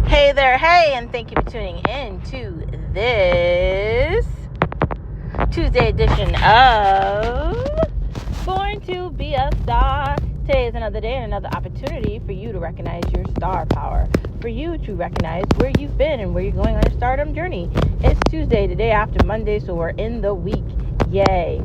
Hey there, hey, and thank you for tuning in to this Tuesday edition of Born to Be a Star. Today is another day and another opportunity for you to recognize your star power, for you to recognize where you've been and where you're going on your stardom journey. It's Tuesday, the day after Monday, so we're in the week. Yay.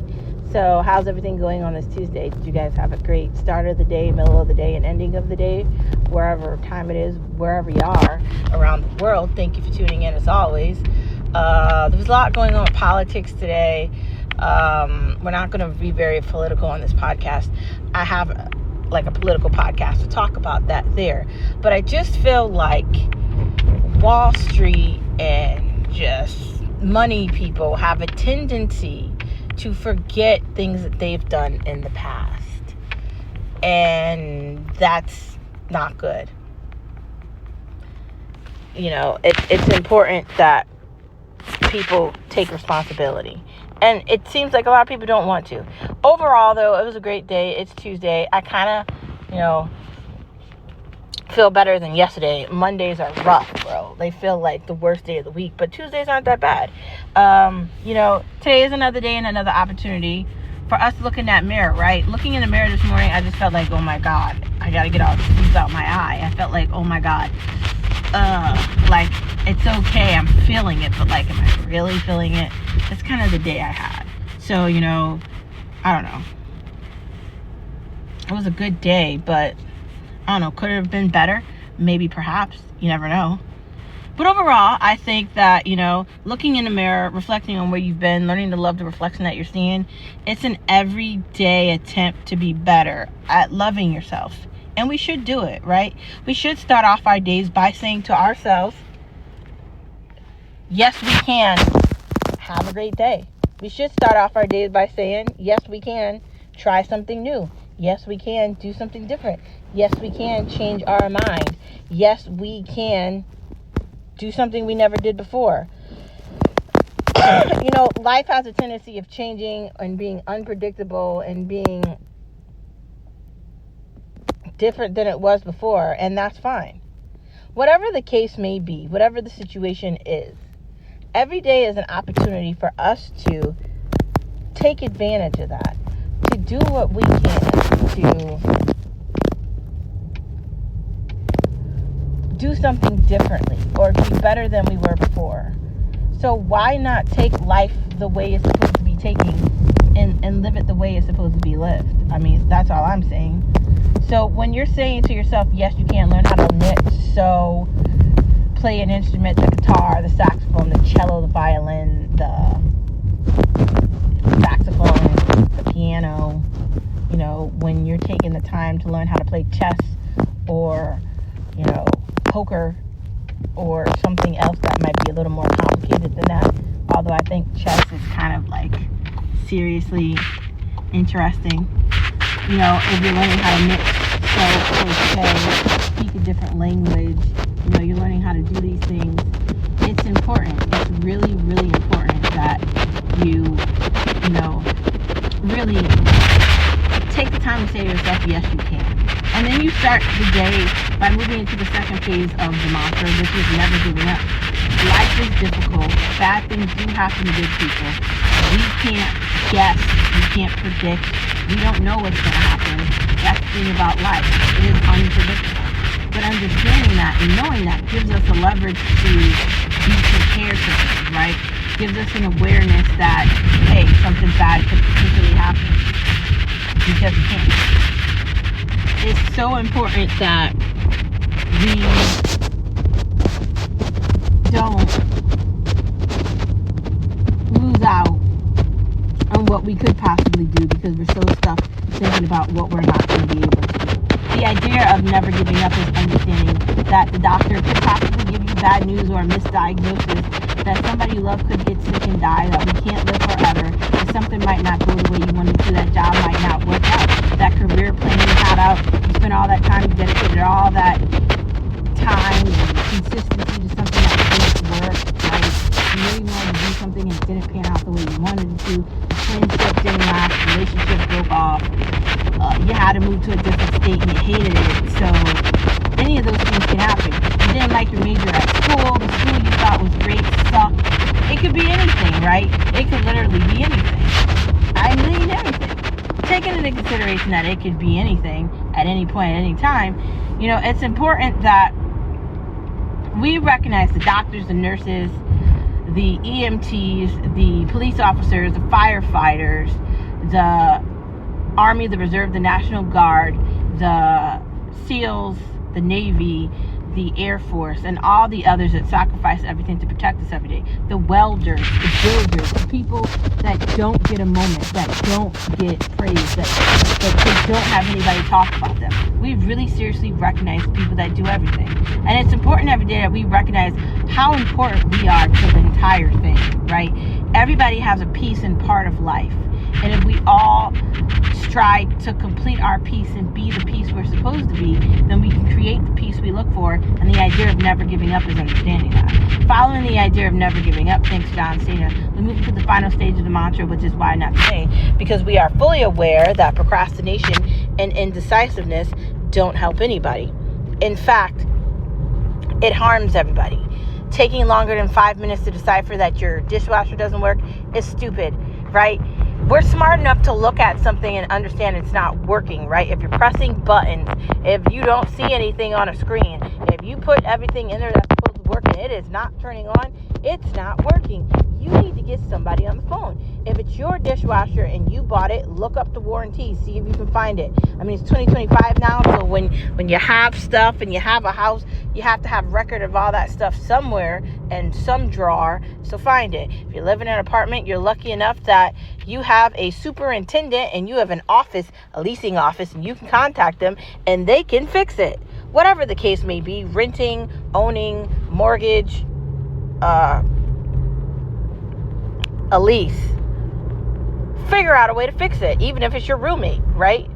So how's everything going on this Tuesday? Did you guys have a great start of the day, middle of the day, and ending of the day? Wherever time it is, wherever you are around the world. Thank you for tuning in as always. There's a lot going on with politics today. We're not going to be very political on this podcast. I have a political podcast to talk about that there. But I just feel like Wall Street and just money people have a tendency to forget things that they've done in the past. And that's not good. You know, it's important that people take responsibility. And it seems like a lot of people don't want to. Overall, though, it was a great day. It's Tuesday. I kind of, feel better than yesterday. Mondays are rough, bro. They feel like the worst day of the week. But Tuesdays aren't that bad. Today is another day and another opportunity for us to look in that mirror, right? Looking in the mirror this morning, I just felt like, oh my God, I got to get all the fleas out my eye. I felt like, oh my God, it's okay. I'm feeling it, but am I really feeling it? That's kind of the day I had. So, I don't know. It was a good day, but I don't know. Could it have been better? Maybe, perhaps. You never know. But overall, I think that, looking in the mirror, reflecting on where you've been, learning to love the reflection that you're seeing, it's an everyday attempt to be better at loving yourself. And we should do it, right? We should start off our days by saying to ourselves, yes, we can. Have a great day. We should start off our days by saying, yes, we can. Try something new. Yes, we can do something different. Yes, we can change our mind. Yes, we can do something we never did before. Life has a tendency of changing and being unpredictable and being different than it was before, and that's fine. Whatever the case may be, whatever the situation is, every day is an opportunity for us to take advantage of that, to do what we can to do something differently or be better than we were before. So why not take life the way it's supposed to be taken and live it the way it's supposed to be lived? I mean, that's all I'm saying. So when you're saying to yourself, yes, you can learn how to knit, sew, play an instrument, the guitar, the saxophone, the cello, the violin, the saxophone, the piano, when you're taking the time to learn how to play chess or, poker or something else that might be a little more complicated than that. Although I think chess is kind of seriously interesting. If you're learning how to knit, sew, crochet, speak a different language, you're learning how to do these things. It's important. It's really, really important that you, really take the time to say to yourself, yes, you can. And then you start the day by moving into the second phase of the mantra, which is never giving up. Life is difficult. Bad things do happen to good people. We can't guess. We can't predict. We don't know what's going to happen. That's the thing about life. It is unpredictable. But understanding that and knowing that gives us a leverage to be prepared for things, right? Gives us an awareness that, hey, something bad could potentially happen. Because it can. It's so important that we don't lose out on what we could possibly do because we're so stuck thinking about what we're not going to be able to do. The idea of never giving up is understanding that the doctor could possibly give you bad news or a misdiagnosis, that somebody you love could get sick and die, that we can't live forever, that something might not go the way you wanted to, that job might not work out, that career plan you had out, you spent all that time, you dedicated all that time and consistency to something that didn't work, right? You really wanted to do something and it didn't pan out the way you wanted it to, the friendship didn't last, the relationship broke off, you had to move to a different state and you hated it, so any of those things can happen. You didn't like like your major at school. The school you thought was great sucked. It could be anything, right? It could literally be anything. I mean everything. Taking into consideration that it could be anything at any point, at any time, it's important that we recognize the doctors, the nurses, the EMTs, the police officers, the firefighters, the Army, the Reserve, the National Guard, the SEALs, the Navy, the Air Force, and all the others that sacrifice everything to protect us every day. The welders, the builders, the people that don't get a moment, that don't get praise, that don't have anybody talk about them. We really seriously recognize the people that do everything. And it's important every day that we recognize how important we are to the entire thing, right? Everybody has a piece and part of life. And if we all strive to complete our piece and be the piece we're supposed to be, then we can create the piece we look for. And the idea of never giving up is understanding that. Following the idea of never giving up, thanks John Cena, we move to the final stage of the mantra, which is why not today, because we are fully aware that procrastination and indecisiveness don't help anybody. In fact, it harms everybody. Taking longer than 5 minutes to decipher that your dishwasher doesn't work is stupid, right? We're smart enough to look at something and understand it's not working, right? If you're pressing buttons, if you don't see anything on a screen, if you put everything in there that's supposed to work and it is not turning on, it's not working. You need to get somebody on the phone. If it's your dishwasher and you bought it, look up the warranty, see if you can find it. I mean, it's 2025 now, so when you have stuff and you have a house, you have to have record of all that stuff somewhere in some drawer, so find it. If you live in an apartment, you're lucky enough that you have a superintendent and you have an office, a leasing office, and you can contact them and they can fix it. Whatever the case may be, renting, owning, mortgage, a lease, figure out a way to fix it, even if it's your roommate, right?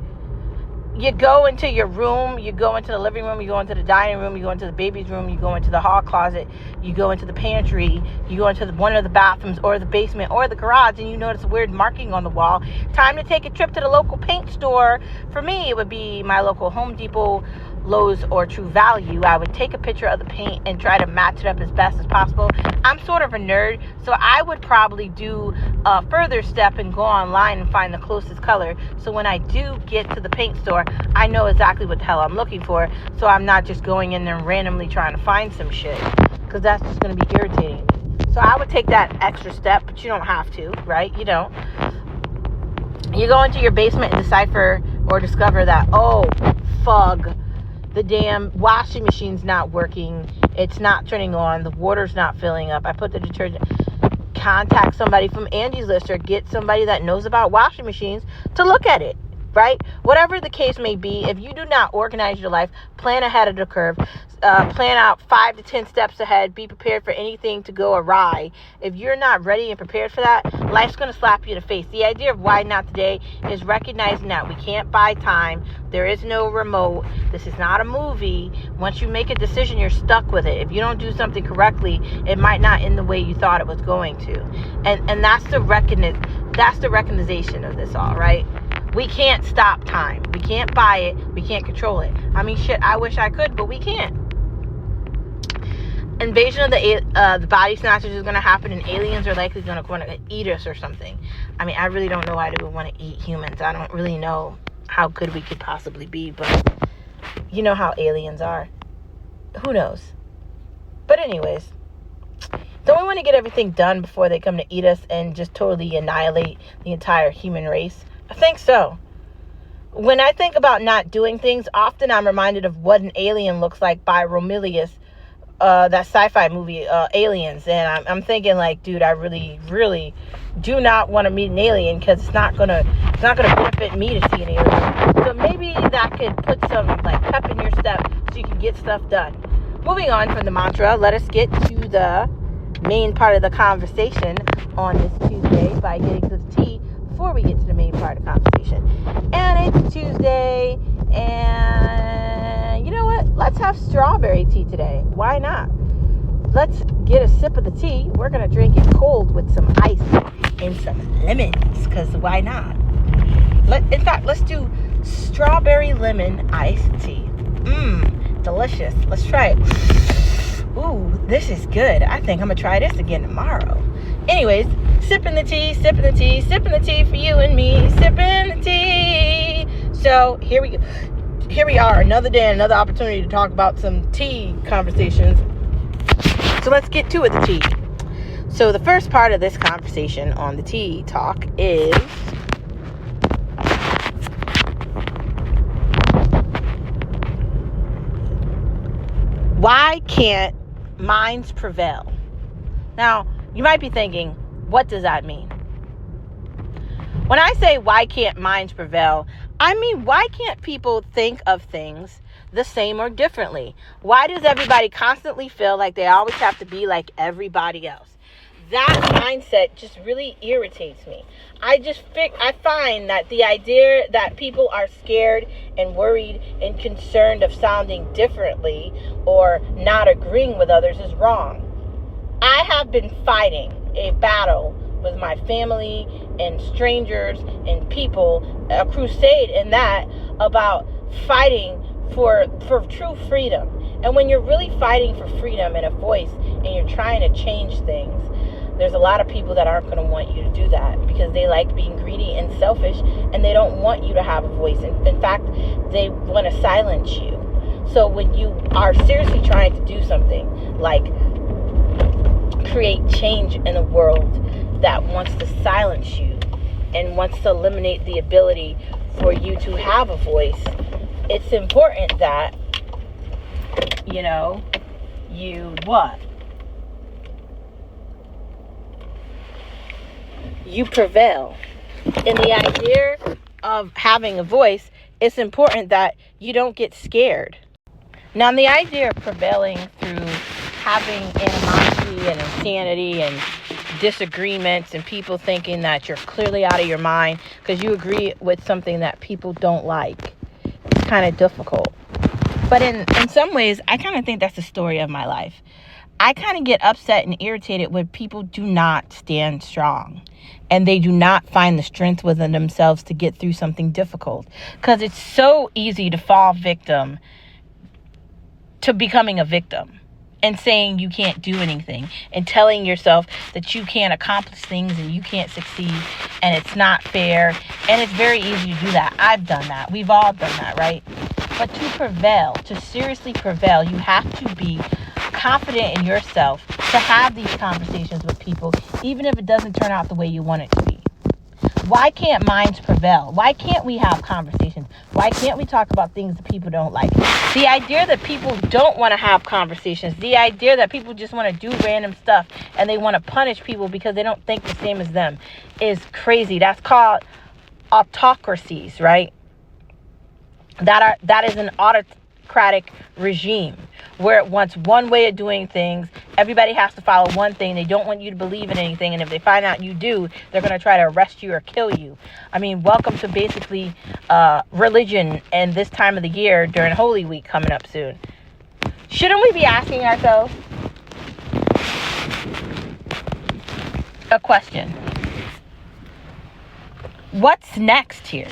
You go into your room, you go into the living room, you go into the dining room, you go into the baby's room, you go into the hall closet, you go into the pantry, you go into one of the bathrooms or the basement or the garage, and you notice a weird marking on the wall. Time to take a trip to the local paint store. For me, it would be my local Home Depot, Lowe's, or True Value. I would take a picture of the paint and try to match it up as best as possible. I'm sort of a nerd, so I would probably do a further step and go online and find the closest color. So when I do get to the paint store, I know exactly what the hell I'm looking for, so I'm not just going in there and randomly trying to find some shit, because that's just going to be irritating me. So I would take that extra step, but you don't have to, right? You don't. You go into your basement and decipher or discover that, oh, fug, the damn washing machine's not working, it's not turning on, the water's not filling up, I put the detergent. Contact somebody from Angie's List or get somebody that knows about washing machines to look at it, right? Whatever the case may be, if you do not organize your life, plan ahead of the curve, plan out 5 to 10 steps ahead, be prepared for anything to go awry. If you're not ready and prepared for that, life's going to slap you in the face. The idea of why not today is recognizing that we can't buy time. There is no remote. This is not a movie. Once you make a decision, you're stuck with it. If you don't do something correctly, it might not end the way you thought it was going to. And that's the recognition of this all, right? We can't stop time. We can't buy it. We can't control it. I mean, shit, I wish I could, but we can't. Invasion of the body snatchers is going to happen, and aliens are likely going to want to eat us or something. I mean, I really don't know why they would want to eat humans. I don't really know how good we could possibly be, but you know how aliens are. Who knows? But anyways, don't we want to get everything done before they come to eat us and just totally annihilate the entire human race? I think so. When I think about not doing things, often I'm reminded of what an alien looks like by Romulus, that sci-fi movie, Aliens. And I'm thinking like, dude, I really, really do not want to meet an alien, because it's not gonna benefit me to see an alien. So maybe that could put some like pep in your step so you can get stuff done. Moving on from the mantra, let us get to the main part of the conversation on this Tuesday by getting to the tea before we get to the main part of the conversation. And it's Tuesday, and you know what? Let's have strawberry tea today. Why not? Let's get a sip of the tea. We're going to drink it cold with some ice and some lemons, because why not? In fact, let's do strawberry lemon iced tea. Delicious. Let's try it. This is good. I think I'm going to try this again tomorrow. Anyways, sipping the tea for you and me. Sipping the tea. So here we go. Here we are, another day, another opportunity to talk about some tea conversations. So let's get to it, the tea. So the first part of this conversation on the tea talk is why can't minds prevail? Now, you might be thinking, what does that mean? When I say why can't minds prevail, I mean, why can't people think of things the same or differently? Why does everybody constantly feel like they always have to be like everybody else? That mindset just really irritates me. I find that the idea that people are scared and worried and concerned of sounding differently or not agreeing with others is wrong. I have been fighting a battle with my family and strangers and people, a crusade in that, about fighting for true freedom. And when you're really fighting for freedom and a voice and you're trying to change things, there's a lot of people that aren't going to want you to do that because they like being greedy and selfish, and they don't want you to have a voice. In fact, they want to silence you. So when you are seriously trying to do something like create change in a world that wants to silence you and wants to eliminate the ability for you to have a voice, it's important that, you what? You prevail. In the idea of having a voice, it's important that you don't get scared. Now, in the idea of prevailing through having animosity and insanity and disagreements and people thinking that you're clearly out of your mind because you agree with something that people don't like, it's kind of difficult. But in some ways, I kind of think that's the story of my life. I kind of get upset and irritated when people do not stand strong and they do not find the strength within themselves to get through something difficult, because it's so easy to fall victim to becoming a victim and saying you can't do anything and telling yourself that you can't accomplish things and you can't succeed and it's not fair. And it's very easy to do that. I've done that. We've all done that, right? But to prevail, to seriously prevail, you have to be confident in yourself to have these conversations with people, even if it doesn't turn out the way you want it to be. Why can't minds prevail? Why can't we have conversations? Why can't we talk about things that people don't like? The idea that people don't want to have conversations, the idea that people just want to do random stuff and they want to punish people because they don't think the same as them is crazy. That's called autocracies, right? That is an autocratic regime where it wants one way of doing things. Everybody has to follow one thing. They don't want you to believe in anything. And if they find out you do, they're going to try to arrest you or kill you. I mean, welcome to basically religion and this time of the year during Holy Week coming up soon. Shouldn't we be asking ourselves a question? What's next here?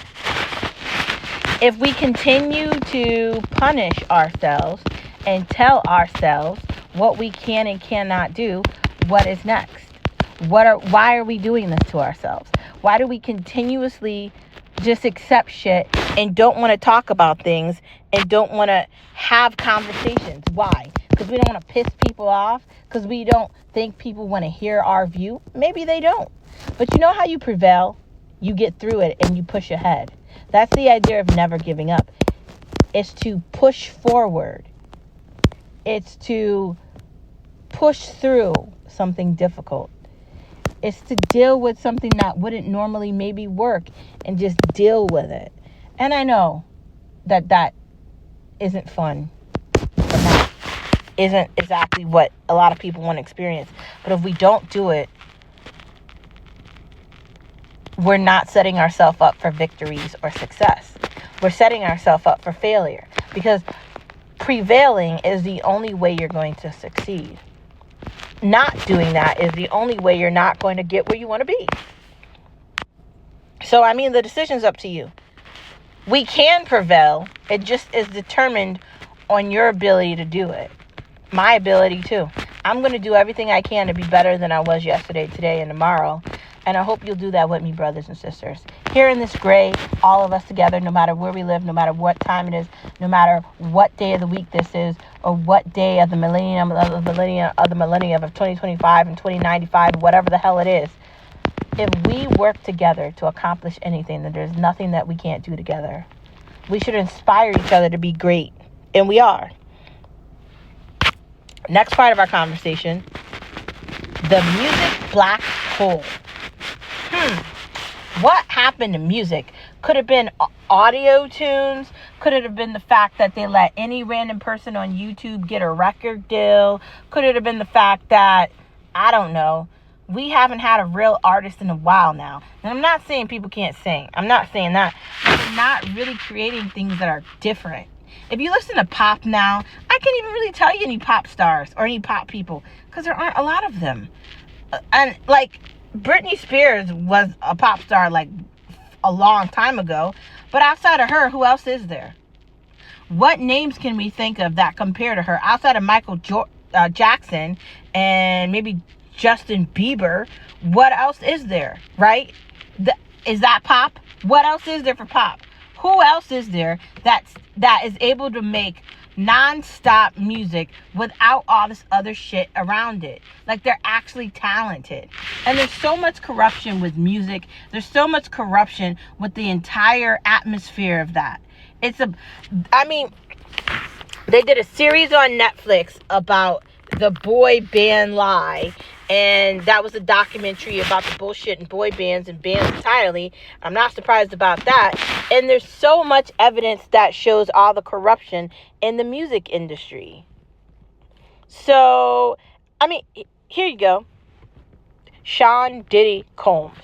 If we continue to punish ourselves and tell ourselves what we can and cannot do, what is next? Why are we doing this to ourselves? Why do we continuously just accept shit and don't want to talk about things and don't want to have conversations? Why? Because we don't want to piss people off? Because we don't think people want to hear our view? Maybe they don't. But you know how you prevail? You get through it and you push ahead. That's the idea of never giving up. It's to push forward. It's to push through something difficult. It's to deal with something that wouldn't normally maybe work and just deal with it. And I know that isn't fun. That isn't exactly what a lot of people want to experience. But if we don't do it, we're not setting ourselves up for victories or success. We're setting ourselves up for failure, because prevailing is the only way you're going to succeed. Not doing that is the only way you're not going to get where you want to be. So, I mean, the decision's up to you. We can prevail. It just is determined on your ability to do it. My ability too. I'm going to do everything I can to be better than I was yesterday, today, and tomorrow. And I hope you'll do that with me, brothers and sisters. Here in this gray, all of us together, no matter where we live, no matter what time it is, no matter what day of the week this is, or what day of the millennium of 2025 and 2095, whatever the hell it is. If we work together to accomplish anything, then there's nothing that we can't do together. We should inspire each other to be great. And we are. Next part of our conversation, the music black hole. What happened to music? Could have been audio tunes. Could it have been the fact that they let any random person on YouTube get a record deal? Could it have been the fact that, I don't know, we haven't had a real artist in a while now? And I'm not saying people can't sing. I'm not saying that. But they're not really creating things that are different. If you listen to pop now, I can't even really tell you any pop stars or any pop people because there aren't a lot of them. And like Britney Spears was a pop star like a long time ago, but outside of her, who else is there? What names can we think of that compare to her outside of Michael Jackson and maybe Justin Bieber? What else is there, right? Is that pop? What else is there for pop? Who else is there that is able to make non-stop music without all this other shit around it? Like, they're actually talented. And there's so much corruption with music. There's so much corruption with the entire atmosphere of that. They did a series on Netflix about the boy band lie, and that was a documentary about the bullshit in boy bands and bands entirely. I'm not surprised about that. And there's so much evidence that shows all the corruption in the music industry. So, here you go. Sean Diddy Combs,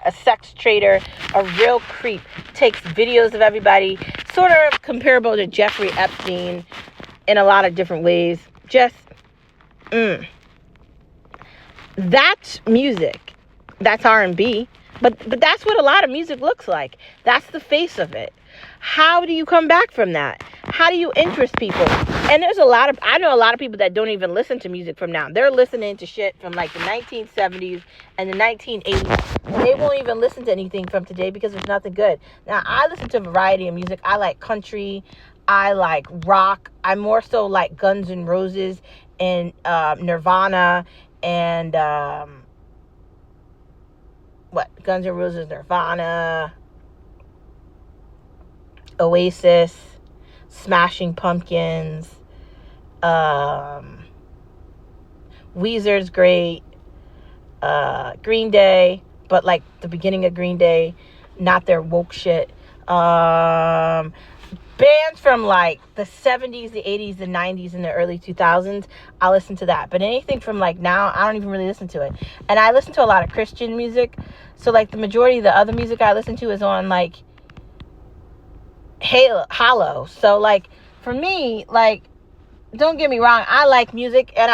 a sex trader, a real creep, takes videos of everybody, sort of comparable to Jeffrey Epstein in a lot of different ways. That's music. That's R&B. But that's what a lot of music looks like. That's the face of it. How do you come back from that? How do you interest people? And I know a lot of people that don't even listen to music from now. They're listening to shit from like the 1970s and the 1980s. And they won't even listen to anything from today because there's nothing good. Now, I listen to a variety of music. I like country. I like rock. I more so like Guns N' Roses and Nirvana and Guns N' Roses, Nirvana, Oasis, Smashing Pumpkins, Weezer's great, Green Day, but like the beginning of Green Day, not their woke shit. Bands from like the 70s, the 80s, the 90s, and the early 2000s, I listen to that. But anything from like now, I don't even really listen to it. And I listen to a lot of Christian music. So like the majority of the other music I listen to is on like hollow. So like for me, like, don't get me wrong, I like music, and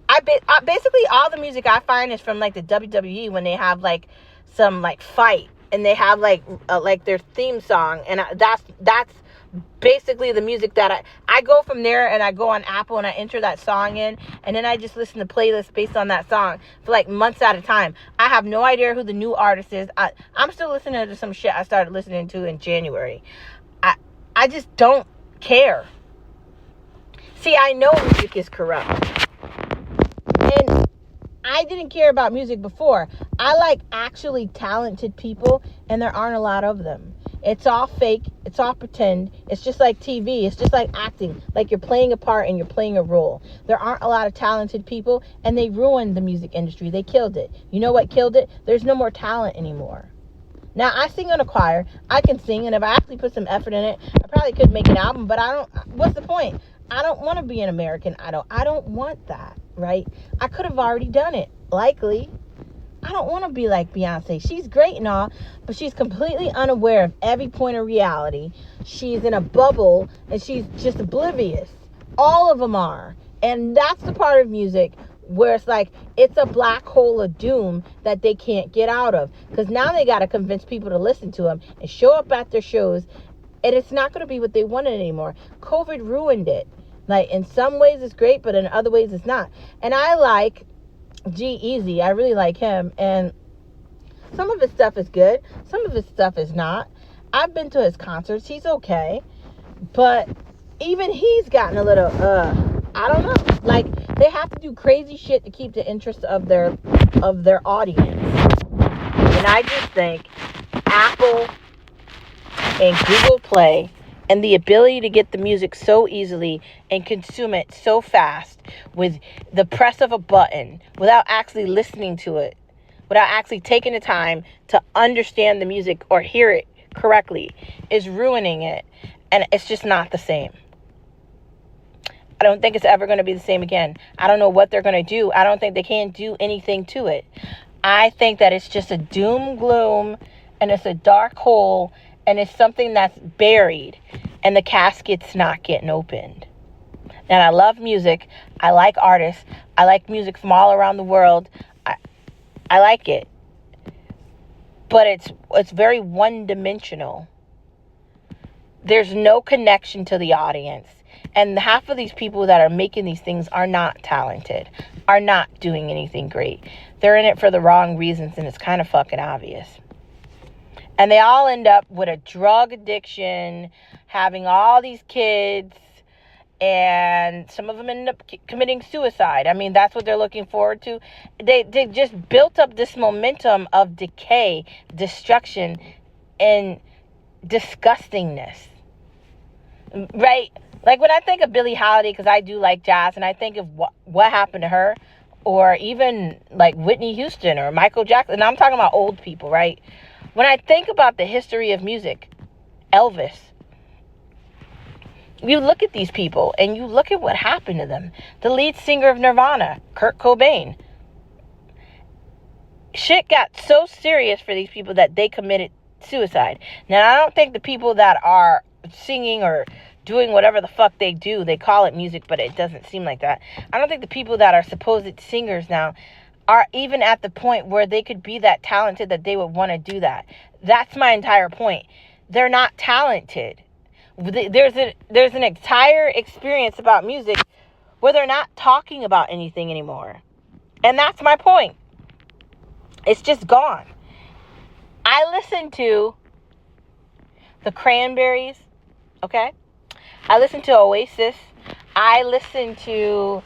I basically all the music I find is from like the WWE when they have like some like fight and they have like their theme song, and that's basically the music that I go from there, and I go on Apple and I enter that song in, and then I just listen to playlists based on that song for like months at a time. I have no idea who the new artist is. I'm still listening to some shit I started listening to in January. I just don't care. See, I know music is corrupt. And I didn't care about music before. I like actually talented people, and there aren't a lot of them. It's all fake. It's all pretend. It's just like TV. It's just like acting. Like you're playing a part and you're playing a role. There aren't a lot of talented people, and they ruined the music industry. They killed it. You know what killed it? There's no more talent anymore. Now, I sing in a choir. I can sing, and if I actually put some effort in it, I probably could make an album, but I don't. What's the point? I don't want to be an American Idol. I don't want that, right? I could have already done it, likely. I don't want to be like Beyonce. She's great and all, but she's completely unaware of every point of reality. She's in a bubble, and she's just oblivious. All of them are. And that's the part of music where it's like, it's a black hole of doom that they can't get out of. Because now they got to convince people to listen to them and show up at their shows, and it's not going to be what they wanted anymore. COVID ruined it. Like, in some ways it's great, but in other ways it's not. And I like G-Eazy. I really like him. And some of his stuff is good. Some of his stuff is not. I've been to his concerts. He's okay. But even he's gotten a little, I don't know. Like, they have to do crazy shit to keep the interest of their audience. And I just think Apple and Google Play and the ability to get the music so easily and consume it so fast with the press of a button without actually listening to it, without actually taking the time to understand the music or hear it correctly, is ruining it. And it's just not the same. I don't think it's ever going to be the same again. I don't know what they're going to do. I don't think they can do anything to it. I think that it's just a doom gloom, and it's a dark hole, and it's something that's buried, and the casket's not getting opened. And I love music. I like artists. I like music from all around the world. I like it. But it's very one-dimensional. There's no connection to the audience. And half of these people that are making these things are not talented, are not doing anything great. They're in it for the wrong reasons, and it's kind of fucking obvious. And they all end up with a drug addiction, having all these kids, and some of them end up committing suicide. I mean, that's what they're looking forward to. They just built up this momentum of decay, destruction, and disgustingness. Right? Like, when I think of Billie Holiday, because I do like jazz, and I think of what happened to her, or even like Whitney Houston or Michael Jackson, and I'm talking about old people, right? When I think about the history of music, Elvis, you look at these people and you look at what happened to them. The lead singer of Nirvana, Kurt Cobain. Shit got so serious for these people that they committed suicide. Now, I don't think the people that are singing or doing whatever the fuck they do, they call it music, but it doesn't seem like that. I don't think the people that are supposed singers now are even at the point where they could be that talented that they would want to do that. That's my entire point. They're not talented. There's an entire experience about music where they're not talking about anything anymore. And that's my point. It's just gone. I listen to the Cranberries, okay? I listen to Oasis. I listen to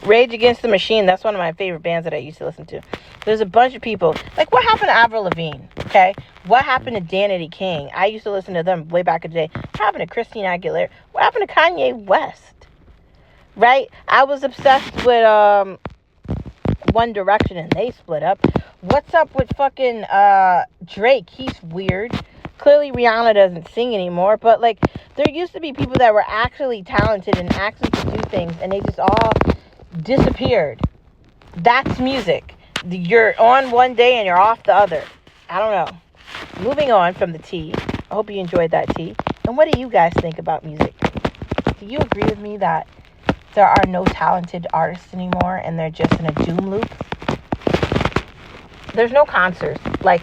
Rage Against the Machine. That's one of my favorite bands that I used to listen to. There's a bunch of people. Like, what happened to Avril Lavigne? Okay? What happened to Danity King? I used to listen to them way back in the day. What happened to Christina Aguilera? What happened to Kanye West? Right? I was obsessed with One Direction, and they split up. What's up with fucking Drake? He's weird. Clearly Rihanna doesn't sing anymore, but like, there used to be people that were actually talented and actually could do things, and they just all disappeared. That's music. You're on one day and you're off the other. I don't know. Moving on from the tea. I hope you enjoyed that tea. And what do you guys think about music? Do you agree with me that there are no talented artists anymore and they're just in a doom loop? There's no concerts. Like,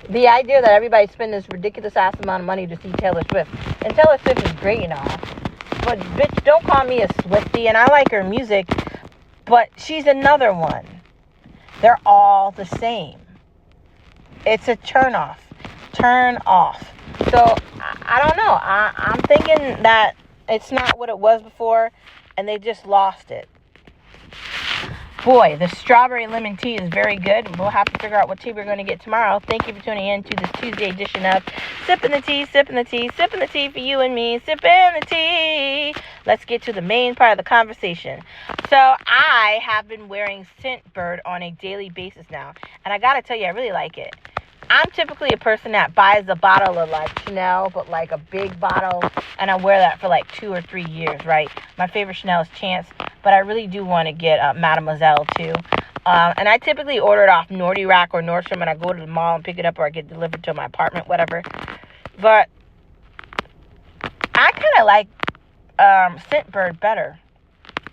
the idea that everybody spend this ridiculous ass amount of money to see Taylor Swift. And Taylor Swift is great and all. But bitch, don't call me a Swiftie. And I like her music, but she's another one. They're all the same. It's a turn off. Turn off. So, I don't know. I'm thinking that it's not what it was before, and they just lost it. Boy, the strawberry lemon tea is very good. We'll have to figure out what tea we're going to get tomorrow. Thank you for tuning in to this Tuesday edition of Sipping the Tea, Sipping the Tea, Sipping the Tea for you and me, Sipping the Tea. Let's get to the main part of the conversation. So I have been wearing Scentbird on a daily basis now, and I got to tell you, I really like it. I'm typically a person that buys a bottle of like Chanel, but like a big bottle, and I wear that for like 2 or 3 years, right? My favorite Chanel is Chance, but I really do want to get Mademoiselle too. And I typically order it off Nordy Rack or Nordstrom, and I go to the mall and pick it up, or I get delivered to my apartment, whatever. But I kind of like Scentbird better.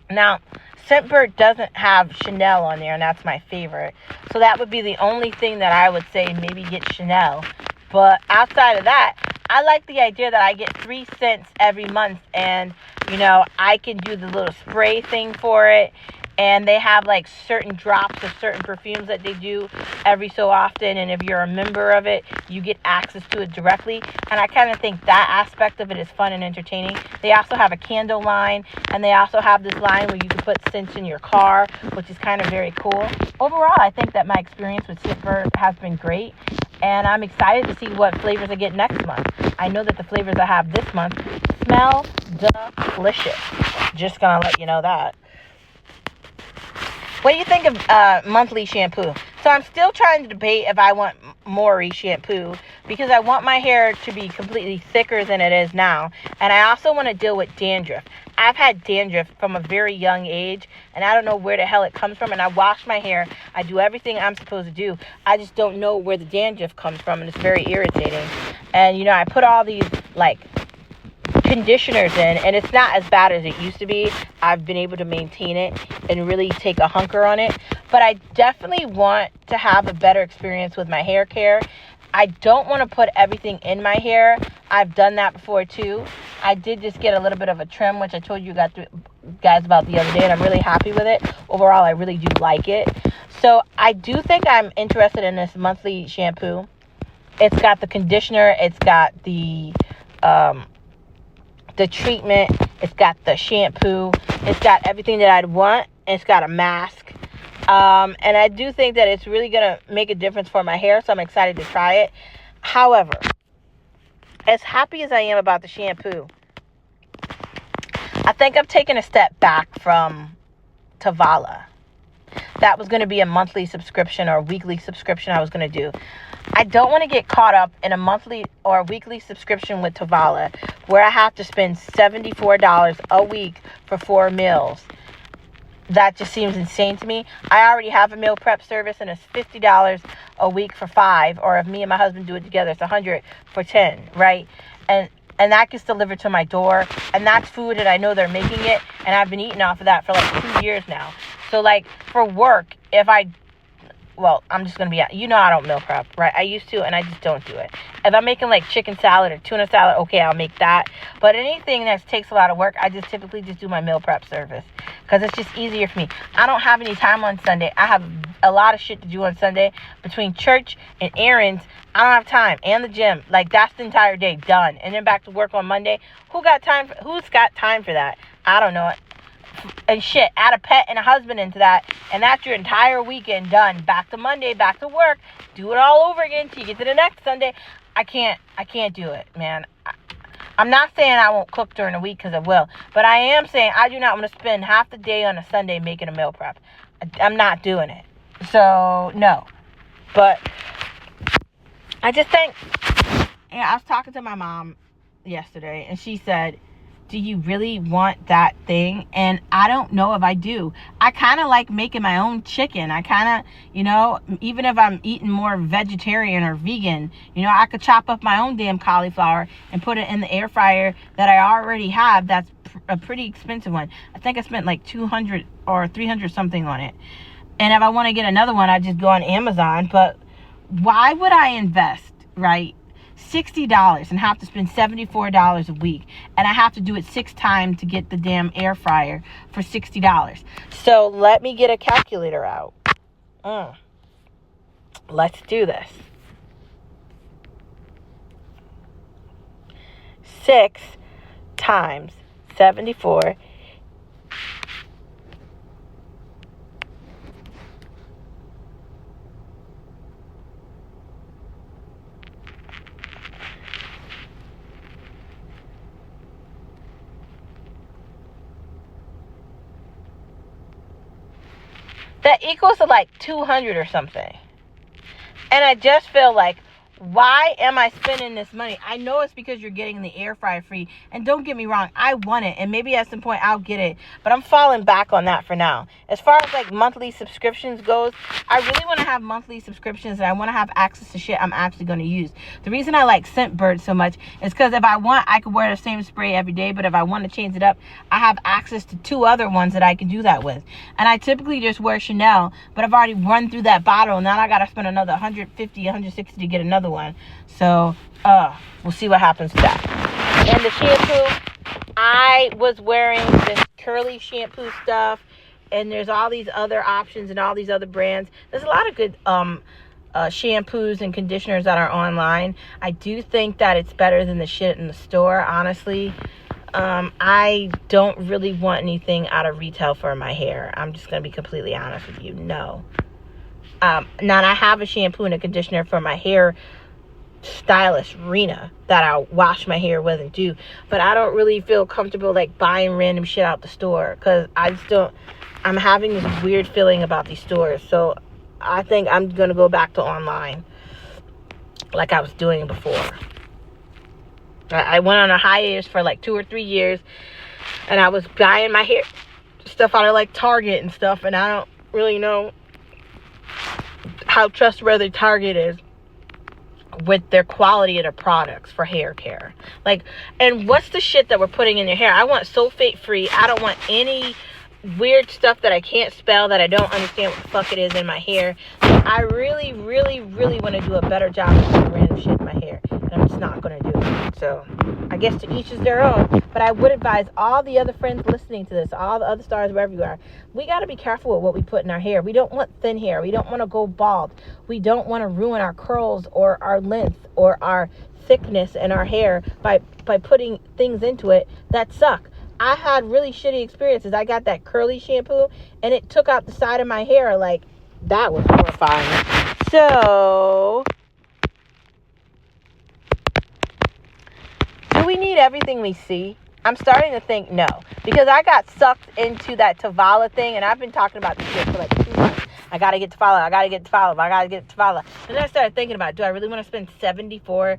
Now, Scentbird doesn't have Chanel on there, and that's my favorite. So that would be the only thing that I would say maybe get Chanel. But outside of that, I like the idea that I get 3 scents every month, and, I can do the little spray thing for it. And they have like certain drops of certain perfumes that they do every so often. And if you're a member of it, you get access to it directly. And I kind of think that aspect of it is fun and entertaining. They also have a candle line. And they also have this line where you can put scents in your car, which is kind of very cool. Overall, I think that my experience with Scentbird has been great. And I'm excited to see what flavors I get next month. I know that the flavors I have this month smell delicious. Just going to let you know that. What do you think of monthly shampoo? So I'm still trying to debate if I want Mori shampoo because I want my hair to be completely thicker than it is now. And I also want to deal with dandruff. I've had dandruff from a very young age, and I don't know where the hell it comes from. And I wash my hair. I do everything I'm supposed to do. I just don't know where the dandruff comes from, and it's very irritating. And, I put all these, conditioners in, and it's not as bad as it used to be. I've been able to maintain it and really take a hunker on it, but I definitely want to have a better experience with my hair care. I don't want to put everything in my hair. I've done that before too. I did just get a little bit of a trim, which I told you guys about the other day, and I'm really happy with it. Overall, I really do like it. So I do think I'm interested in this monthly shampoo. It's got the conditioner, it's got the treatment, it's got the shampoo, it's got everything that I'd want, and it's got a mask. And I do think that it's really going to make a difference for my hair, so I'm excited to try it. However, as happy as I am about the shampoo, I think I've taken a step back from Tavala. That was going to be a monthly subscription or a weekly subscription I was going to do. I don't want to get caught up in a monthly or weekly subscription with Tavala where I have to spend $74 a week for 4 meals. That just seems insane to me. I already have a meal prep service, and it's $50 a week for 5, or if me and my husband do it together, it's $100 for 10, right? And that gets delivered to my door, and that's food, and I know they're making it, and I've been eating off of that for 2 years now. So for work, I'm just going to be, I don't meal prep, right? I used to, and I just don't do it. If I'm making chicken salad or tuna salad, okay, I'll make that. But anything that takes a lot of work, I just typically just do my meal prep service because it's just easier for me. I don't have any time on Sunday. I have a lot of shit to do on Sunday between church and errands. I don't have time, and the gym. That's the entire day done. And then back to work on Monday. Who's got time for that? I don't know it. And shit, add a pet and a husband into that, and that's your entire weekend done. Back to Monday, back to work, do it all over again till you get to the next Sunday. I can't do it, man. I'm not saying I won't cook during the week, because I will, but I am saying I do not want to spend half the day on a Sunday making a meal prep. I'm not doing it. So no. But I just think, I was talking to my mom yesterday, and she said, do you really want that thing? And I don't know if I do. I kind of like making my own chicken. I kind of, even if I'm eating more vegetarian or vegan, I could chop up my own damn cauliflower and put it in the air fryer that I already have. That's a pretty expensive one. I think I spent $200 or $300 something on it. And if I want to get another one, I just go on Amazon. But why would I invest, right, $60 and have to spend $74 a week, and I have to do it 6 times to get the damn air fryer for $60? So let me get a calculator out. Let's do this. 6 times 74 . That equals to 200 or something. And I just feel why am I spending this money? I know it's because you're getting the air fryer free. And don't get me wrong, I want it. And maybe at some point I'll get it. But I'm falling back on that for now. As far as like monthly subscriptions goes, I really want to have monthly subscriptions. And I want to have access to shit I'm actually going to use. The reason I like Scentbird so much is because if I want, I could wear the same spray every day. But if I want to change it up, I have access to 2 other ones that I can do that with. And I typically just wear Chanel. But I've already run through that bottle. Now I got to spend another $150, $160 to get another one. So we'll see what happens with that. And the shampoo, I was wearing this curly shampoo stuff, and there's all these other options and all these other brands. There's a lot of good shampoos and conditioners that are online. I do think that it's better than the shit in the store, honestly. I don't really want anything out of retail for my hair. I'm just going to be completely honest with you. No. Now I have a shampoo and a conditioner for my hair stylist, Rena, that I wash my hair with and do. But I don't really feel comfortable like buying random shit out the store, because I just don't. I'm having this weird feeling about these stores. So I think I'm going to go back to online like I was doing before. I went on a hiatus for like 2 or 3 years, and I was buying my hair stuff out of like Target and stuff, and I don't really know how trustworthy Target is with their quality of their products for hair care. Like, and what's the shit that we're putting in your hair? I want sulfate free. I don't want any weird stuff that I can't spell, that I don't understand what the fuck it is in my hair. So I really, really, really want to do a better job of putting random shit in my hair, and I'm just not going to do it. So I guess to each is their own. But I would advise all the other friends listening to this, all the other stars, wherever you are, we got to be careful with what we put in our hair. We don't want thin hair. We don't want to go bald. We don't want to ruin our curls or our length or our thickness in our hair by putting things into it that suck. I had really shitty experiences. I got that curly shampoo, and it took out the side of my hair. Like, that was horrifying. So, do we need everything we see? I'm starting to think no. Because I got sucked into that Tavala thing, and I've been talking about this shit for like 2 months. I got to get Tavala. I got to get Tavala. I got to get Tavala. And then I started thinking about, do I really want to spend $74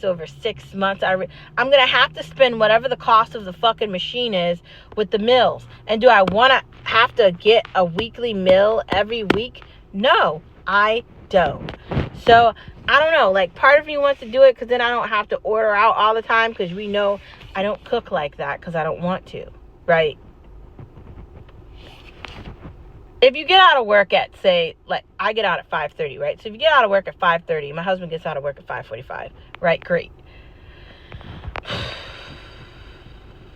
over 6 months? I'm going to have to spend whatever the cost of the fucking machine is with the mills. And do I want to have to get a weekly mill every week? No, I don't. So, I don't know. Like, part of me wants to do it because then I don't have to order out all the time, because we know I don't cook like that because I don't want to, right? If you get out of work at, say, like, I get out at 5:30, right? So if you get out of work at 5:30, my husband gets out of work at 5:45, right? Great.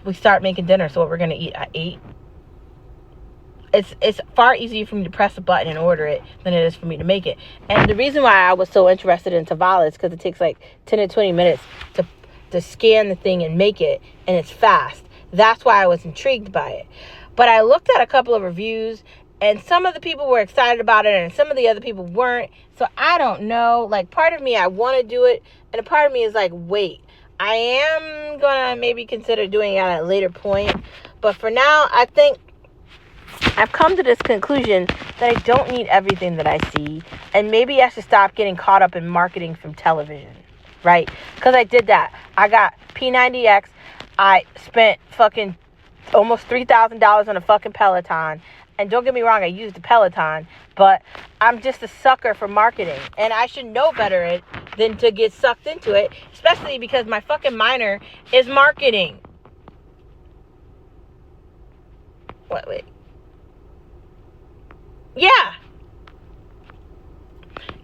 We start making dinner, so what we're going to eat at 8. It's far easier for me to press a button and order it than it is for me to make it. And the reason why I was so interested in Tavala is because it takes like 10 to 20 minutes to scan the thing and make it, and it's fast. That's why I was intrigued by it. But I looked at a couple of reviews, and some of the people were excited about it, and some of the other people weren't. So I don't know. Like, part of me, I want to do it, and a part of me is like, wait. I am going to maybe consider doing it at a later point. But for now, I think I've come to this conclusion that I don't need everything that I see. And maybe I should stop getting caught up in marketing from television, right? Because I did that. I got P90X. I spent fucking almost $3,000 on a fucking Peloton. And don't get me wrong, I used the Peloton, but I'm just a sucker for marketing. And I should know better than to get sucked into it, especially because my fucking minor is marketing. Wait. Yeah.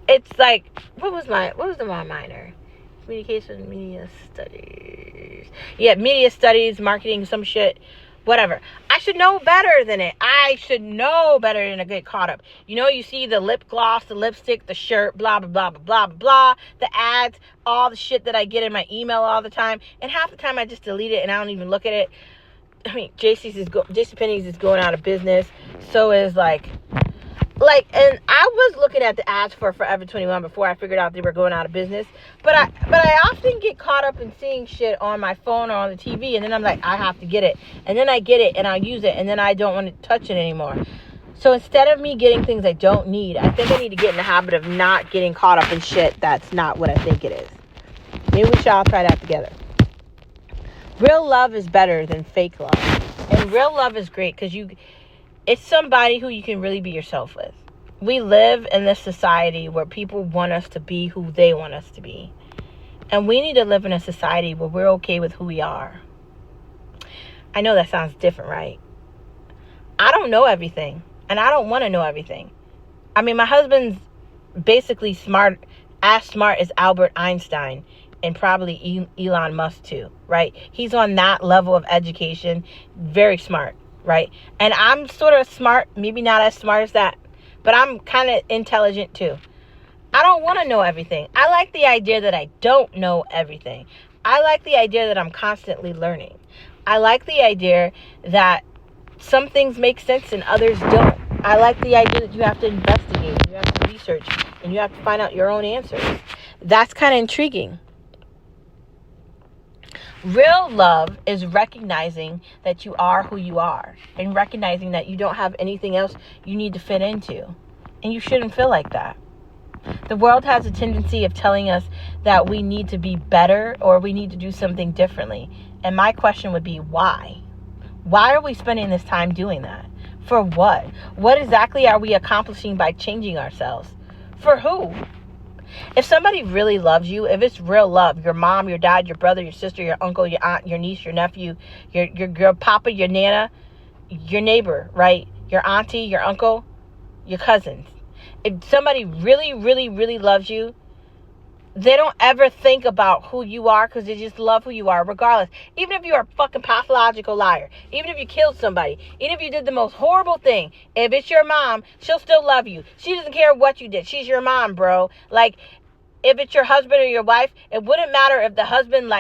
It's like, what was my minor? Communication, media studies. Yeah, media studies, marketing, some shit. Whatever. I should know better than it. I should know better than to get caught up. You know, you see the lip gloss, the lipstick, the shirt, blah, blah, blah, blah, blah, blah, the ads, all the shit that I get in my email all the time. And half the time I just delete it and I don't even look at it. I mean, JCPenney's is going out of business. So is and I was looking at the ads for Forever 21 before I figured out they were going out of business. But I often get caught up in seeing shit on my phone or on the TV, and then I'm like, I have to get it. And then I get it, and I'll use it, and then I don't want to touch it anymore. So instead of me getting things I don't need, I think I need to get in the habit of not getting caught up in shit that's not what I think it is. Maybe we should all try that together. Real love is better than fake love. And real love is great because it's somebody who you can really be yourself with. We live in this society where people want us to be who they want us to be. And we need to live in a society where we're okay with who we are. I know that sounds different, right? I don't know everything. And I don't want to know everything. I mean, my husband's basically as smart as Albert Einstein. And probably Elon Musk too, right? He's on that level of education. Very smart, right? And I'm sort of smart. Maybe not as smart as that. But I'm kind of intelligent too. I don't want to know everything. I like the idea that I don't know everything. I like the idea that I'm constantly learning. I like the idea that some things make sense and others don't. I like the idea that you have to investigate, you have to research, and you have to find out your own answers. That's kind of intriguing. Real love is recognizing that you are who you are and recognizing that you don't have anything else you need to fit into. And you shouldn't feel like that. The world has a tendency of telling us that we need to be better or we need to do something differently. And my question would be, why? Why are we spending this time doing that? For what? What exactly are we accomplishing by changing ourselves? For who? If somebody really loves you, if it's real love, your mom, your dad, your brother, your sister, your uncle, your aunt, your niece, your nephew, your papa, your nana, your neighbor, right? Your auntie, your uncle, your cousins. If somebody really, really, really loves you, they don't ever think about who you are because they just love who you are regardless. Even if you're a fucking pathological liar, even if you killed somebody, even if you did the most horrible thing, if it's your mom, she'll still love you. She doesn't care what you did. She's your mom, bro. Like, if it's your husband or your wife, it wouldn't matter if the husband,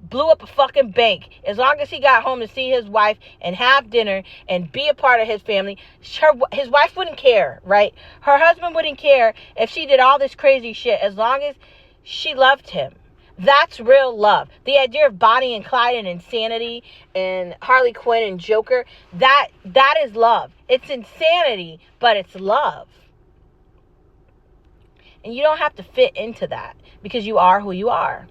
blew up a fucking bank. As long as he got home to see his wife and have dinner and be a part of his family, his wife wouldn't care, right? Her husband wouldn't care if she did all this crazy shit as long as she loved him. That's real love. The idea of Bonnie and Clyde and insanity and Harley Quinn and Joker, that is love. It's insanity, but it's love. And you don't have to fit into that because you are who you are.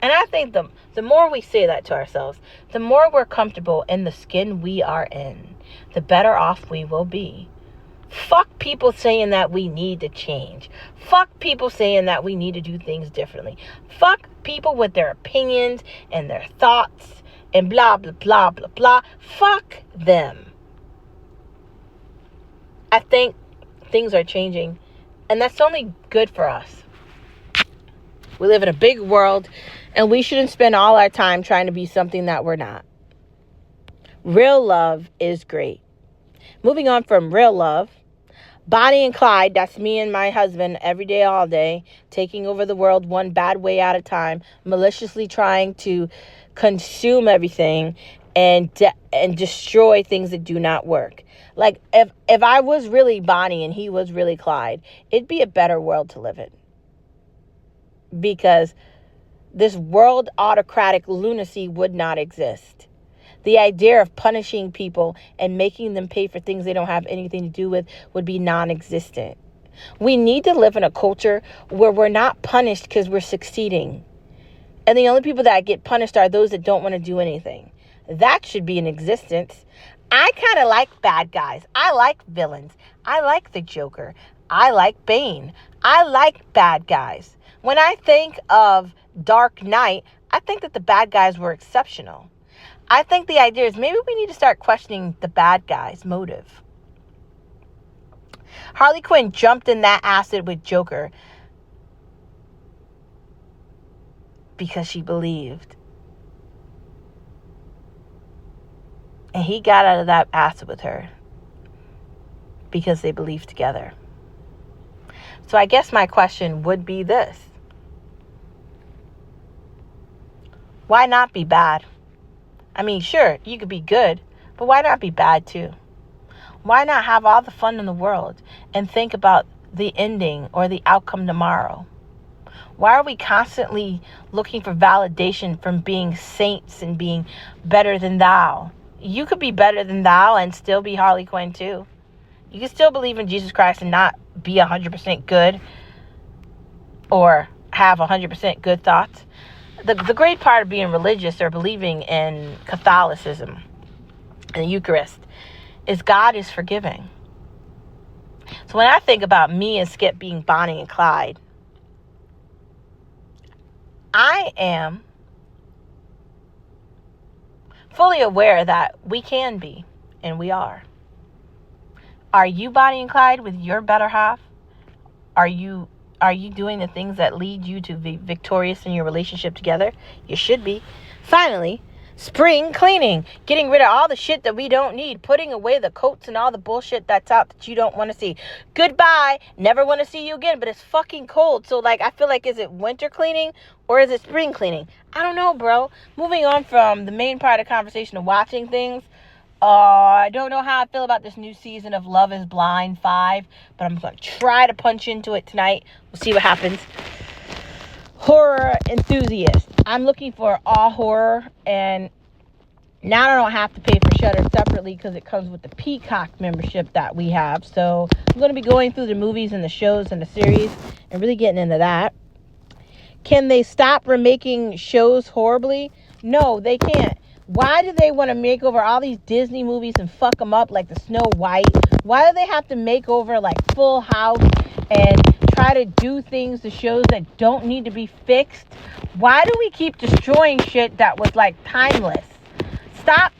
And I think the more we say that to ourselves, the more we're comfortable in the skin we are in, the better off we will be. Fuck people saying that we need to change. Fuck people saying that we need to do things differently. Fuck people with their opinions and their thoughts and blah, blah, blah, blah, blah. Fuck them. I think things are changing, and that's only good for us. We live in a big world, and we shouldn't spend all our time trying to be something that we're not. Real love is great. Moving on from real love, Bonnie and Clyde, that's me and my husband every day, all day, taking over the world one bad way at a time, maliciously trying to consume everything and destroy things that do not work. Like, if I was really Bonnie and he was really Clyde, it'd be a better world to live in. Because this world autocratic lunacy would not exist. The idea of punishing people and making them pay for things they don't have anything to do with would be non-existent. We need to live in a culture where we're not punished because we're succeeding. And the only people that get punished are those that don't want to do anything. That should be in existence. I kind of like bad guys. I like villains. I like the Joker. I like Bane. I like bad guys. When I think of Dark Knight, I think that the bad guys were exceptional. I think the idea is maybe we need to start questioning the bad guy's motive. Harley Quinn jumped in that acid with Joker because she believed. And he got out of that acid with her because they believed together. So I guess my question would be this. Why not be bad? I mean, sure, you could be good, but why not be bad too? Why not have all the fun in the world and think about the ending or the outcome tomorrow? Why are we constantly looking for validation from being saints and being better than thou? You could be better than thou and still be Harley Quinn too. You can still believe in Jesus Christ and not be 100% good or have 100% good thoughts. The great part of being religious or believing in Catholicism and the Eucharist is God is forgiving. So when I think about me and Skip being Bonnie and Clyde, I am fully aware that we can be, and we are. Are you Bonnie and Clyde with your better half? Are you doing the things that lead you to be victorious in your relationship together? You should be. Finally, spring cleaning. Getting rid of all the shit that we don't need. Putting away the coats and all the bullshit that's out that you don't want to see. Goodbye. Never want to see you again. But it's fucking cold. So, I feel like, is it winter cleaning or is it spring cleaning? I don't know, bro. Moving on from the main part of the conversation of watching things. I don't know how I feel about this new season of Love is Blind 5. But I'm going to try to punch into it tonight. We'll see what happens. Horror enthusiast. I'm looking for all horror, and now I don't have to pay for Shudder separately because it comes with the Peacock membership that we have. So I'm going to be going through the movies and the shows and the series and really getting into that. Can they stop remaking shows horribly? No, they can't. Why do they want to make over all these Disney movies and fuck them up like the Snow White? Why do they have to make over like Full House and try to do things to shows that don't need to be fixed? Why do we keep destroying shit that was like timeless? Stop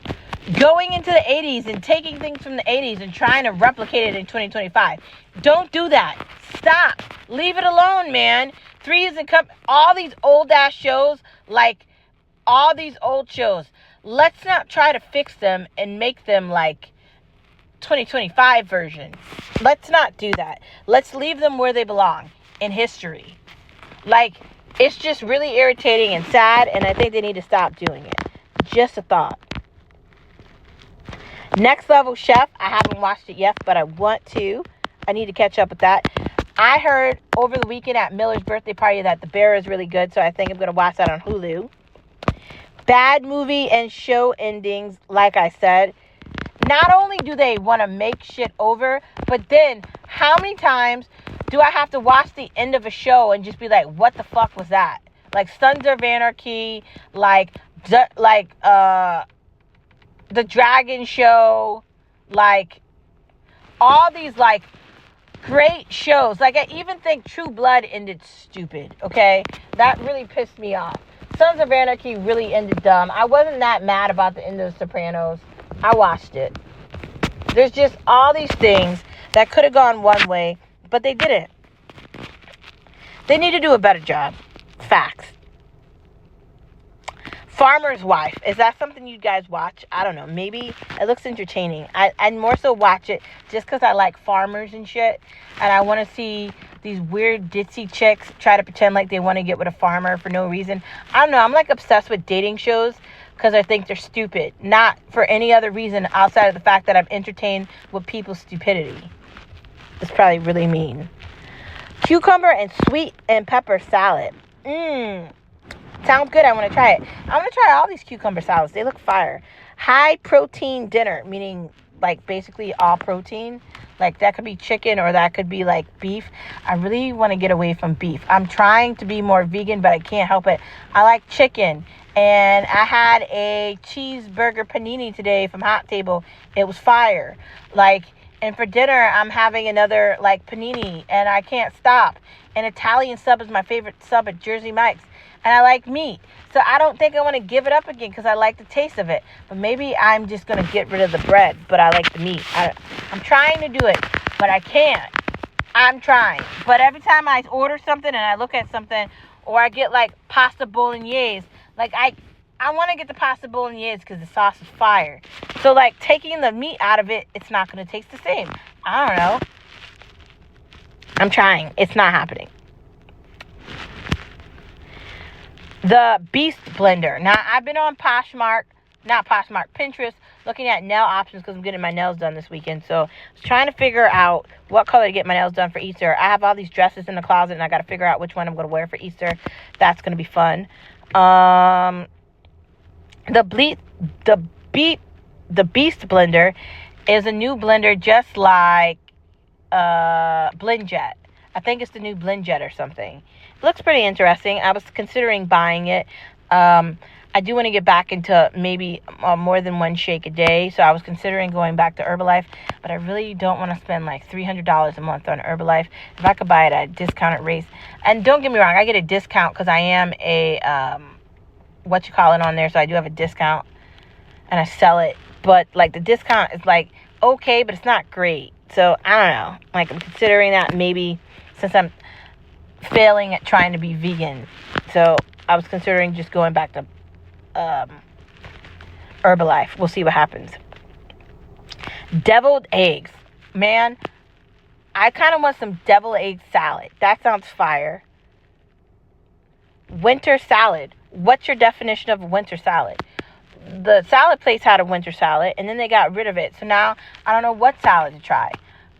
going into the 80s and taking things from the 80s and trying to replicate it in 2025. Don't do that. Stop. Leave it alone, man. Three's and Cup, all these old ass shows, like all these old shows. Let's not try to fix them and make them like 2025 versions. Let's not do that. Let's leave them where they belong, in history. It's just really irritating and sad, and I think they need to stop doing it. Just a thought. Next Level Chef. I haven't watched it yet, but I want to. I need to catch up with that. I heard over the weekend at Miller's birthday party that The Bear is really good, so I think I'm going to watch that on Hulu. Bad movie and show endings, like I said. Not only do they want to make shit over, but then how many times do I have to watch the end of a show and just be like, what the fuck was that? Like Sons of Anarchy, the Dragon Show, all these great shows. I even think True Blood ended stupid, okay? That really pissed me off. Sons of Anarchy really ended dumb. I wasn't that mad about the end of The Sopranos. I watched it. There's just all these things that could have gone one way, but they didn't. They need to do a better job. Facts. Farmer's Wife. Is that something you guys watch? I don't know. Maybe it looks entertaining. I'd more so watch it just because I like farmers and shit. And I want to see these weird ditzy chicks try to pretend like they want to get with a farmer for no reason. I don't know. I'm obsessed with dating shows because I think they're stupid. Not for any other reason outside of the fact that I'm entertained with people's stupidity. It's probably really mean. Cucumber and sweet and pepper salad. Sounds good. I want to try it. I want to try all these cucumber salads. They look fire. High protein dinner, meaning basically all protein. That could be chicken or that could be beef. I really want to get away from beef. I'm trying to be more vegan, but I can't help it. I like chicken. And I had a cheeseburger panini today from Hot Table. It was fire. And for dinner, I'm having another panini, and I can't stop. An Italian sub is my favorite sub at Jersey Mike's. And I like meat. So I don't think I want to give it up again because I like the taste of it. But maybe I'm just going to get rid of the bread. But I like the meat. I'm trying to do it. But I can't. I'm trying. But every time I order something and I look at something, or I get pasta bolognese, I want to get the pasta bolognese because the sauce is fire. So taking the meat out of it, it's not going to taste the same. I don't know. I'm trying. It's not happening. The Beast Blender. Now, I've been on Pinterest, looking at nail options because I'm getting my nails done this weekend. So, I was trying to figure out what color to get my nails done for Easter. I have all these dresses in the closet, and I got to figure out which one I'm going to wear for Easter. That's going to be fun. The Beast Blender is a new blender just like BlendJet. I think it's the new BlendJet or something. It looks pretty interesting. I was considering buying it. I do want to get back into maybe more than one shake a day. So I was considering going back to Herbalife, but I really don't want to spend like $300 a month on Herbalife. If I could buy it at a discounted rate. And don't get me wrong, I get a discount because I am a, on there. So I do have a discount and I sell it. But like the discount is like okay, but it's not great. So I don't know. Like I'm considering that maybe since I'm failing at trying to be vegan. So I was considering just going back to Herbalife. We'll see what happens. Deviled eggs. Man, I kind of want some deviled egg salad. That sounds fire. Winter salad. What's your definition of a winter salad? The salad place had a winter salad, and then they got rid of it. So now I don't know what salad to try.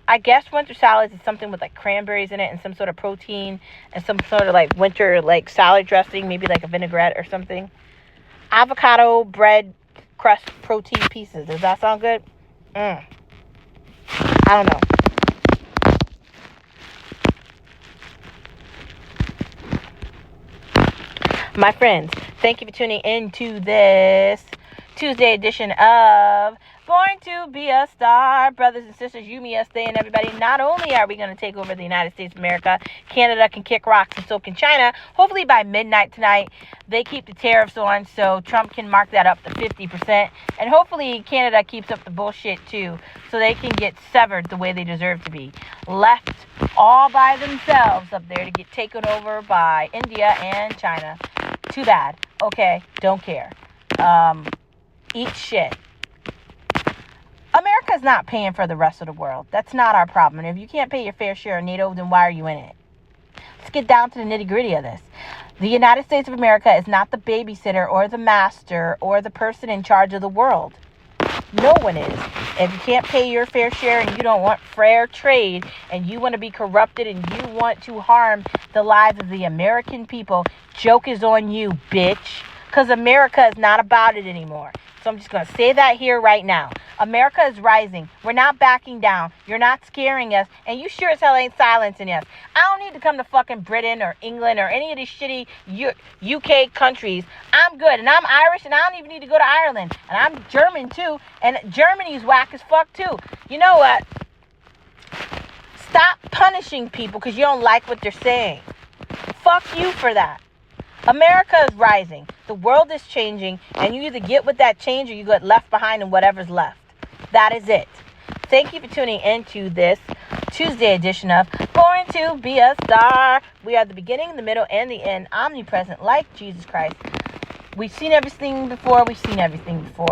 I guess winter salad is something with like cranberries in it and some sort of protein and some sort of like winter like salad dressing, maybe like a vinaigrette or something. Avocado, bread, crust, protein pieces. Does that sound good? I don't know. My friends, thank you for tuning in to this Tuesday edition of Born to Be a Star. Brothers and sisters, you, me, us, they, and everybody. Not only are we going to take over the United States of America, Canada can kick rocks and so can China. Hopefully by midnight tonight, they keep the tariffs on so Trump can mark that up to 50%. And hopefully Canada keeps up the bullshit too so they can get severed the way they deserve to be. Left all by themselves up there to get taken over by India and China. Too bad. Okay, don't care. Eat shit. America's not paying for the rest of the world. That's not our problem. And if you can't pay your fair share of NATO, then why are you in it? Let's get down to the nitty-gritty of this. The United States of America is not the babysitter or the master or the person in charge of the world. No one is. If you can't pay your fair share and you don't want fair trade and you want to be corrupted and you want to harm the lives of the American people, joke is on you, bitch. Because America is not about it anymore. So I'm just going to say that here right now. America is rising. We're not backing down. You're not scaring us. And you sure as hell ain't silencing us. I don't need to come to fucking Britain or England or any of these shitty UK countries. I'm good. And I'm Irish and I don't even need to go to Ireland. And I'm German too. And Germany's whack as fuck too. You know what? Stop punishing people because you don't like what they're saying. Fuck you for that. America is rising. The world is changing, and you either get with that change or you get left behind in whatever's left. That is it. Thank you for tuning in to this Tuesday edition of Born to Be a Star. We are the beginning, the middle, and the end, omnipresent like Jesus Christ. We've seen everything before,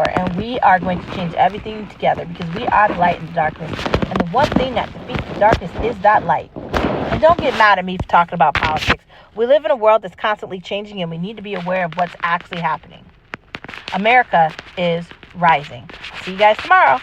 and we are going to change everything together because we are the light in the darkness. And the one thing that defeats the darkness is that light. And don't get mad at me for talking about politics. We live in a world that's constantly changing, and we need to be aware of what's actually happening. America is rising. See you guys tomorrow.